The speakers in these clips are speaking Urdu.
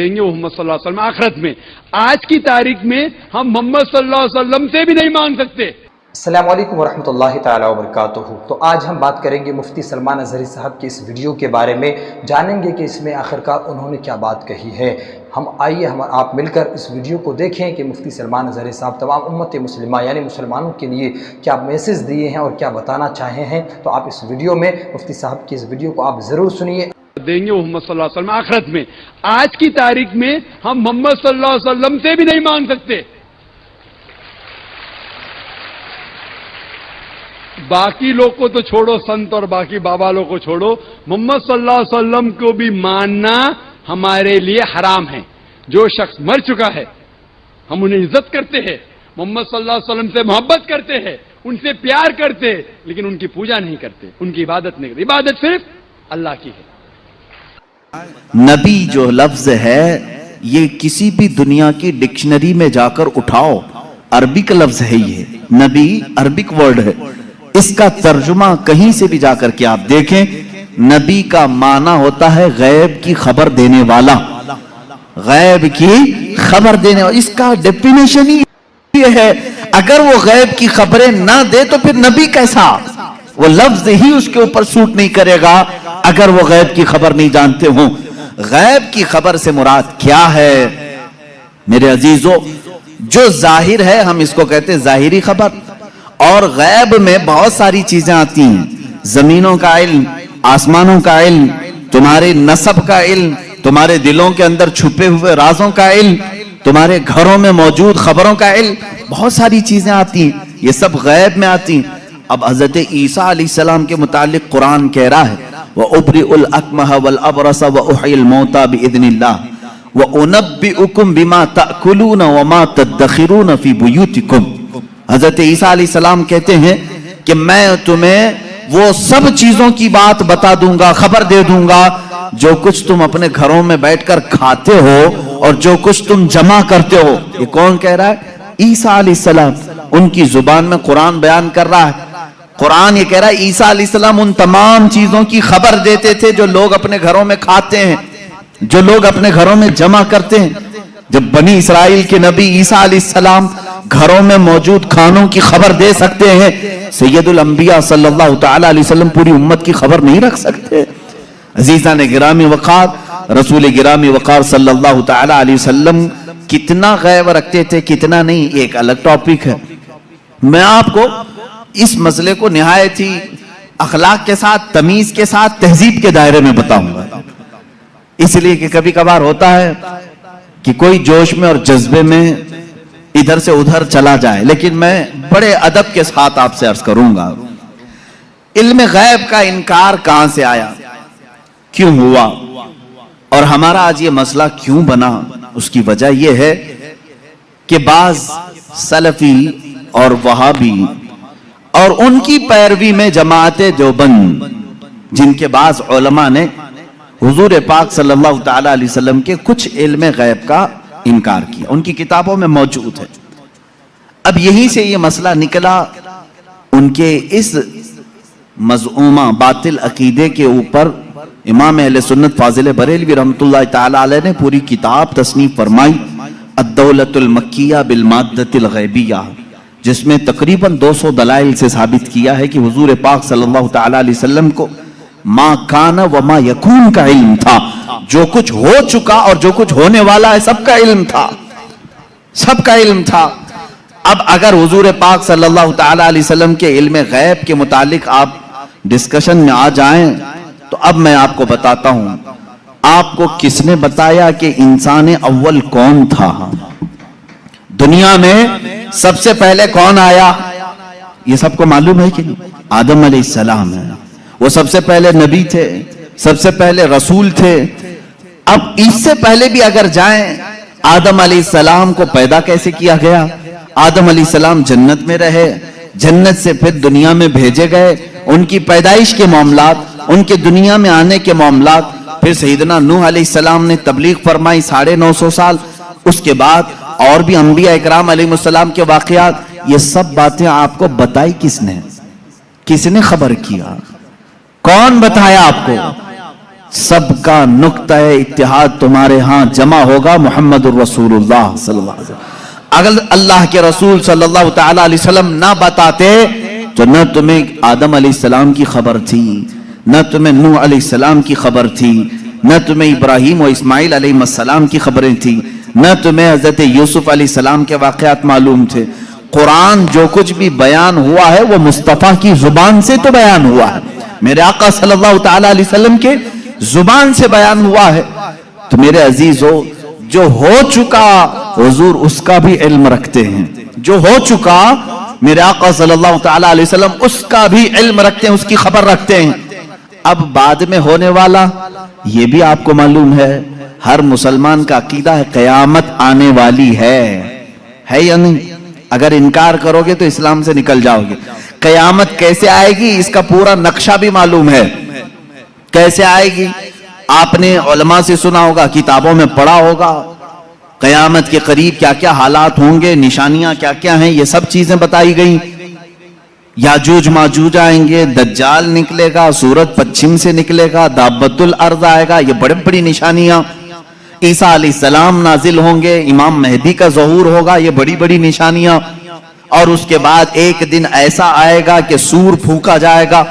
دیں گے وہ محمد صلی اللہ علیہ وسلم آخرت میں. آج کی تاریخ میں ہم محمد صلی اللہ علیہ وسلم سے بھی نہیں مانگ سکتے. السلام علیکم ورحمۃ اللہ تعالیٰ وبرکاتہ. تو آج ہم بات کریں گے مفتی سلمان اظہری صاحب کے اس ویڈیو کے بارے میں، جانیں گے کہ اس میں آخرکار انہوں نے کیا بات کہی ہے. آئیے آپ مل کر اس ویڈیو کو دیکھیں کہ مفتی سلمان اظہری صاحب تمام امت مسلمہ یعنی مسلمانوں کے لیے کیا میسج دیے ہیں اور کیا بتانا چاہے ہیں. تو آپ اس ویڈیو میں مفتی صاحب کی اس ویڈیو کو آپ ضرور سنیے. دیں گے وہ محمد صلی اللہ علیہ وسلم آخرت میں. آج کی تاریخ میں ہم محمد صلی اللہ علیہ وسلم سے بھی نہیں مانگ سکتے. باقی لوگ کو تو چھوڑو، سنت اور باقی بابا لوگ کو چھوڑو، محمد صلی اللہ علیہ وسلم کو بھی ماننا ہمارے لیے حرام ہے. جو شخص مر چکا ہے ہم انہیں عزت کرتے ہیں، محمد صلی اللہ علیہ وسلم سے محبت کرتے ہیں، ان سے پیار کرتے ہیں، لیکن ان کی پوجا نہیں کرتے، ان کی عبادت نہیں کرتے. عبادت صرف اللہ کی ہے. نبی جو لفظ ہے یہ کسی بھی دنیا کی ڈکشنری میں جا کر اٹھاؤ، عربک لفظ ہے. یہ نبی عربک ورڈ ہے. اس کا ترجمہ کہیں سے بھی جا کر کے آپ دیکھیں، نبی کا معنی ہوتا ہے غیب کی خبر دینے والا. غیب کی خبر دینے والا، اس کا ڈیفینیشن ہی یہ ہے. اگر وہ غیب کی خبریں نہ دے تو پھر نبی کیسا؟ وہ لفظ ہی اس کے اوپر سوٹ نہیں کرے گا اگر وہ غیب کی خبر نہیں جانتے ہوں. غیب کی خبر سے مراد کیا ہے میرے عزیزو؟ جو ظاہر ہے ہم اس کو کہتے ہیں ظاہری خبر. اور غیب میں بہت ساری چیزیں آتی ہیں، زمینوں کا علم، آسمانوں کا علم، تمہارے نسب کا علم، تمہارے دلوں کے اندر چھپے ہوئے رازوں کا علم، تمہارے گھروں میں موجود خبروں کا علم. بہت ساری چیزیں آتی ہیں، یہ سب غیب میں آتی ہیں. اب حضرت عیسیٰ علیہ السلام کے متعلق قرآن کہہ رہا ہے وَأُبْرِئُ الْأَكْمَحَ وَالْأَبْرَصَ وَأُحْيِي الْمَوْتَى بِإِذْنِ اللَّهِ وَأُنَبِّئُكُم بِمَا تَأْكُلُونَ وَمَا تَدَّخِرُونَ فِي بُيُوتِكُمْ. حضرت عیسیٰ علیہ السلام کہتے ہیں کہ میں تمہیں وہ سب چیزوں کی بات بتا دوں گا، خبر دے دوں گا جو کچھ تم اپنے گھروں میں بیٹھ کر کھاتے ہو اور جو کچھ تم جمع کرتے ہو. یہ کون کہہ رہا ہے؟ عیسیٰ علیہ السلام. ان کی زبان میں قرآن بیان کر رہا ہے. قرآن یہ کہہ رہا ہے عیسیٰ علیہ السلام ان تمام چیزوں کی خبر دیتے تھے جو لوگ اپنے گھروں میں کھاتے ہیں، جو لوگ اپنے گھروں میں جمع کرتے ہیں. جب بنی اسرائیل کے نبی عیسیٰ علیہ السلام گھروں میں موجود کھانوں کی خبر دے سکتے ہیں، سید الانبیاء صلی اللہ تعالی علیہ وسلم پوری امت کی خبر نہیں رکھ سکتے؟ عزیزان گرامی وقار، رسول گرامی وقار صلی اللہ تعالی علیہ وسلم کتنا غیب رکھتے تھے کتنا نہیں، ایک الگ ٹاپک ہے. میں آپ کو اس مسئلے کو نہایت ہی اخلاق کے ساتھ، تمیز کے ساتھ، تہذیب کے دائرے میں بتاؤں گا. اس لیے کہ کبھی کبھار ہوتا ہے کہ کوئی جوش میں اور جذبے میں ادھر سے ادھر چلا جائے، لیکن میں بڑے ادب کے ساتھ آپ سے عرض کروں گا علم غیب کا انکار کہاں سے آیا، کیوں ہوا، اور ہمارا آج یہ مسئلہ کیوں بنا. اس کی وجہ یہ ہے کہ بعض سلفی اور وہابی اور ان کی پیروی میں جماعت دیوبند، جن کے بعض علماء نے حضور پاک صلی اللہ تعالی علیہ وسلم کے کچھ علم غیب کا انکار کیا، ان کی کتابوں میں موجود ہے. اب یہیں سے یہ مسئلہ نکلا. ان کے اس مذعومہ باطل عقیدے کے اوپر امام اہل سنت فاضل بریلوی رحمۃ اللہ تعالی علیہ نے پوری کتاب تصنیف فرمائی، الدولۃ المکیہ بالمادۃ الغیبیہ، جس میں تقریباً 200 دلائل سے ثابت کیا ہے کہ حضور پاک صلی اللہ تعالی علیہ وسلم کو ما کان و ما یکون کا علم تھا. جو کچھ ہو چکا اور جو کچھ ہونے والا ہے سب کا علم تھا، سب کا علم تھا. اب اگر حضور پاک صلی اللہ تعالی علیہ وسلم کے علم غیب کے متعلق آپ ڈسکشن میں آ جائیں تو اب میں آپ کو بتاتا ہوں، آپ کو کس نے بتایا کہ انسان اول کون تھا؟ دنیا میں سب سے پہلے کون آیا؟ یہ سب کو معلوم ہے کہ آدم علیہ السلام ہے. وہ سب سے پہلے نبی تھے، سب سے پہلے رسول تھے. اب اس سے پہلے بھی اگر جائیں، آدم علیہ السلام کو پیدا کیسے کیا گیا؟ آدم علیہ السلام جنت میں رہے، جنت سے پھر دنیا میں بھیجے گئے. ان کی پیدائش کے معاملات، ان کے دنیا میں آنے کے معاملات، پھر سیدنا نوح علیہ السلام نے تبلیغ فرمائی 950 سال. اس کے بعد اور بھی انبیاء اکرام علیہ السلام کے واقعات. یہ سب باتیں آپ کو بتائی کس نے؟ کس نے خبر کیا؟ کون بتایا آپ کو؟ سب کا نقطہ اتحاد تمہارے ہاں جمع ہوگا محمد الرسول اللہ صلی اللہ علیہ وسلم. اگر اللہ کے رسول صلی اللہ تعالی علیہ وسلم نہ بتاتے تو نہ تمہیں آدم علیہ السلام کی خبر تھی، نہ تمہیں نوح علیہ السلام کی خبر تھی، نہ تمہیں ابراہیم و اسماعیل علیہ السلام کی خبریں تھی، نہ تمہیں حضرت یوسف علیہ السلام کے واقعات معلوم تھے. قرآن جو کچھ بھی بیان ہوا ہے وہ مصطفیٰ کی زبان سے تو بیان ہوا ہے، میرے آقا صلی اللہ تعالی علیہ وسلم کے زبان سے بیان ہوا ہے. تو میرے عزیزو، جو ہو چکا حضور اس کا بھی علم رکھتے ہیں، جو ہو چکا میرے آقا صلی اللہ تعالی علیہ وسلم اس کا بھی علم رکھتے ہیں، اس کی خبر رکھتے ہیں. اب بعد میں ہونے والا یہ بھی آپ کو معلوم ہے، ہر مسلمان کا عقیدہ ہے قیامت آنے والی ہے یا نہیں؟ اگر انکار کرو گے تو اسلام سے نکل جاؤ گے. قیامت کیسے آئے گی اس کا پورا نقشہ بھی معلوم ہے. کیسے آئے گی آپ نے علماء سے سنا ہوگا، کتابوں میں پڑھا ہوگا. قیامت کے قریب کیا کیا حالات ہوں گے، نشانیاں کیا کیا ہیں، یہ سب چیزیں بتائی گئی. یاجوج ماجوج آئیں گے، دجال نکلے گا، سورج پچھم سے نکلے گا، دابت الارض آئے گا، یہ بڑی بڑی نشانیاں. عیسیٰ علیہ السلام نازل ہوں گے، امام مہدی کا ظہور ہوگا، یہ بڑی بڑی نشانیاں. اور اس کے بعد ایک دن ایسا آئے گا کہ سور پھونکا جائے گا.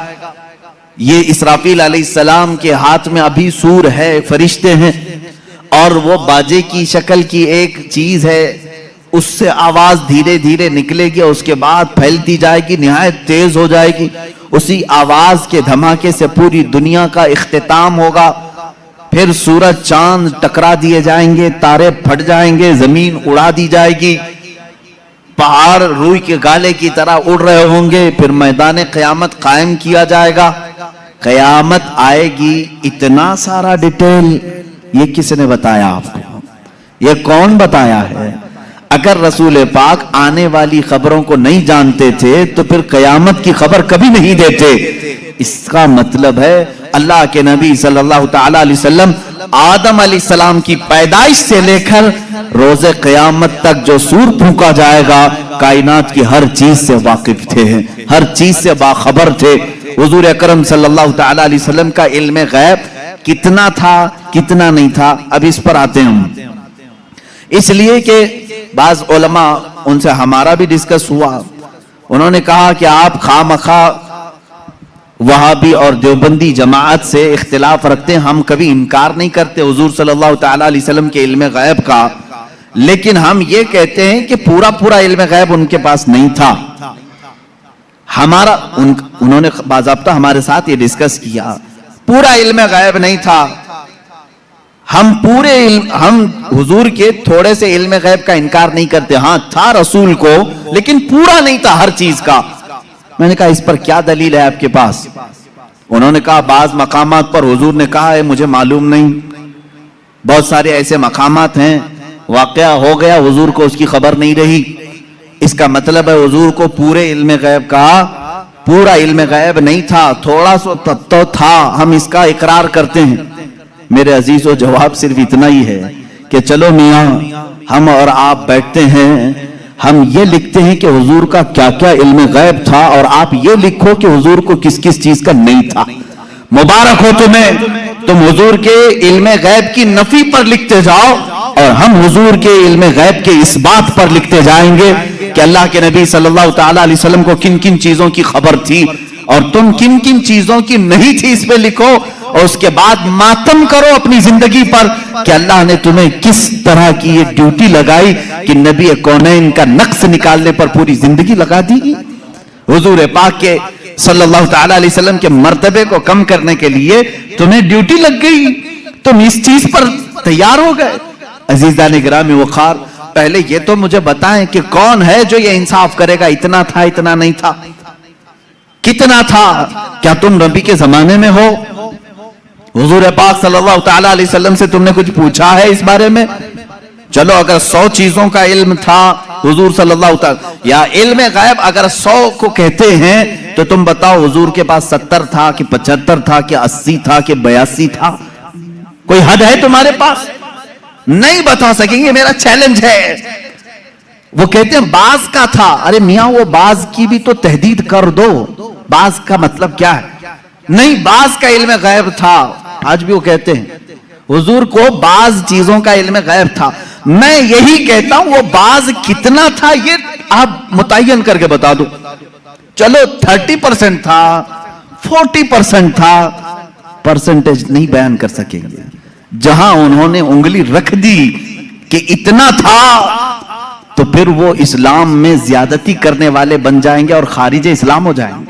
یہ اسرافیل علیہ السلام کے ہاتھ میں ابھی سور ہے، فرشتے ہیں، اور وہ باجے کی شکل کی ایک چیز ہے، اس سے آواز دھیرے دھیرے نکلے گی، اس کے بعد پھیلتی جائے گی، نہایت تیز ہو جائے گی. اسی آواز کے دھماکے سے پوری دنیا کا اختتام ہوگا. پھر سورج چاند ٹکرا دیے جائیں گے، تارے پھٹ جائیں گے، زمین اڑا دی جائے گی، پہاڑ روئی کے گالے کی طرح اڑ رہے ہوں گے. پھر میدان قیامت قائم کیا جائے گا. قیامت آئے گی. اتنا سارا ڈیٹیل یہ کس نے بتایا آپ کو؟ یہ کون بتایا ہے؟ اگر رسول پاک آنے والی خبروں کو نہیں جانتے تھے تو پھر قیامت کی خبر کبھی نہیں دیتے. اس کا مطلب ہے اللہ کے نبی صلی اللہ تعالی علیہ وسلم آدم علیہ السلام کی پیدائش سے لے کر روز قیامت تک جو سور پھونکا جائے گا، کائنات کی ہر چیز سے واقف تھے، ہر چیز سے باخبر تھے. حضور اکرم صلی اللہ تعالی علیہ وسلم کا علم غیب کتنا تھا، کتنا نہیں تھا، اب اس پر آتے ہیں. اس لیے کہ بعض علماء، ان سے ہمارا بھی ڈسکس ہوا، انہوں نے کہا کہ آپ خواہ وہابی اور دیوبندی جماعت سے اختلاف رکھتے ہیں، ہم کبھی انکار نہیں کرتے حضور صلی اللہ تعالی علیہ وسلم کے علم غیب کا، لیکن ہم یہ کہتے ہیں کہ پورا علم غیب ان کے پاس نہیں تھا. انہوں نے باضابطہ ہمارے ساتھ یہ ڈسکس کیا، پورا علم غیب نہیں تھا. ہم حضور کے تھوڑے سے علم غیب کا انکار نہیں کرتے، ہاں تھا رسول کو، لیکن پورا نہیں تھا ہر چیز کا. میں نے کہا اس پر کیا دلیل ہے آپ کے پاس؟ انہوں نے کہا بعض مقامات پر حضور نے کہا ہے مجھے معلوم نہیں. بہت سارے ایسے مقامات ہیں واقعہ ہو گیا، حضور کو اس کی خبر نہیں رہی. اس کا مطلب ہے حضور کو پورے علم غیب کا پورا علم غیب نہیں تھا، تھوڑا سا تو تھا، ہم اس کا اقرار کرتے ہیں. میرے عزیزو، جواب صرف اتنا ہی ہے کہ چلو میاں، ہم اور آپ بیٹھتے ہیں، ہم یہ لکھتے ہیں کہ حضور کا کیا کیا علم غیب تھا، اور آپ یہ لکھو کہ حضور کو کس کس چیز کا نہیں تھا. مبارک ہو تمہیں، تم حضور کے علم غیب کی نفی پر لکھتے جاؤ، اور ہم حضور کے علم غیب کے اس بات پر لکھتے جائیں گے کہ اللہ کے نبی صلی اللہ تعالی علیہ وسلم کو کن کن چیزوں کی خبر تھی اور تم کن کن چیزوں کی نہیں تھی، اس پہ لکھو. اور اس کے بعد ماتم کرو اپنی زندگی پر کہ اللہ نے تمہیں کس طرح کی یہ ڈیوٹی لگائی کہ نبی کونین کا نقص نکالنے پر پوری زندگی لگا دی. حضور پاک کے صلی اللہ تعالی علیہ وسلم کے مرتبے کو کم کرنے کے لیے تمہیں ڈیوٹی لگ گئی، تم اس چیز پر تیار ہو گئے. عزیزان گرامی وقار، پہلے یہ تو مجھے بتائیں کہ کون ہے جو یہ انصاف کرے گا اتنا تھا اتنا نہیں تھا؟ کتنا تھا؟ کیا تم نبی کے زمانے میں ہو؟ حضور پاک صلی اللہ تعالی علیہ وسلم سے تم نے کچھ پوچھا ہے اس بارے میں؟ چلو اگر 100 چیزوں کا علم تھا حضور صلی اللہ تعالی، یا علم غیب اگر 100 کو کہتے ہیں تو تم بتاؤ حضور کے پاس 70 تھا کہ 75 تھا کہ 80 تھا کہ 82 تھا؟ کوئی حد ہے تمہارے پاس؟ نہیں بتا سکیں گے، میرا چیلنج ہے. وہ کہتے ہیں بعض کا تھا. ارے میاں، وہ بعض کی بھی تو تحدید کر دو، بعض کا مطلب کیا ہے؟ نہیں، بعض کا علم غیب تھا. آج بھی وہ کہتے ہیں حضور کو بعض چیزوں کا علم غیب تھا. میں یہی کہتا ہوں وہ بعض کتنا تھا یہ آپ متعین کر کے بتا دو. چلو 30% تھا 40% تھا, پرسنٹیج نہیں بیان کر سکیں گے. جہاں انہوں نے انگلی رکھ دی کہ اتنا تھا تو پھر وہ اسلام میں زیادتی کرنے والے بن جائیں گے اور خارج اسلام ہو جائیں گے.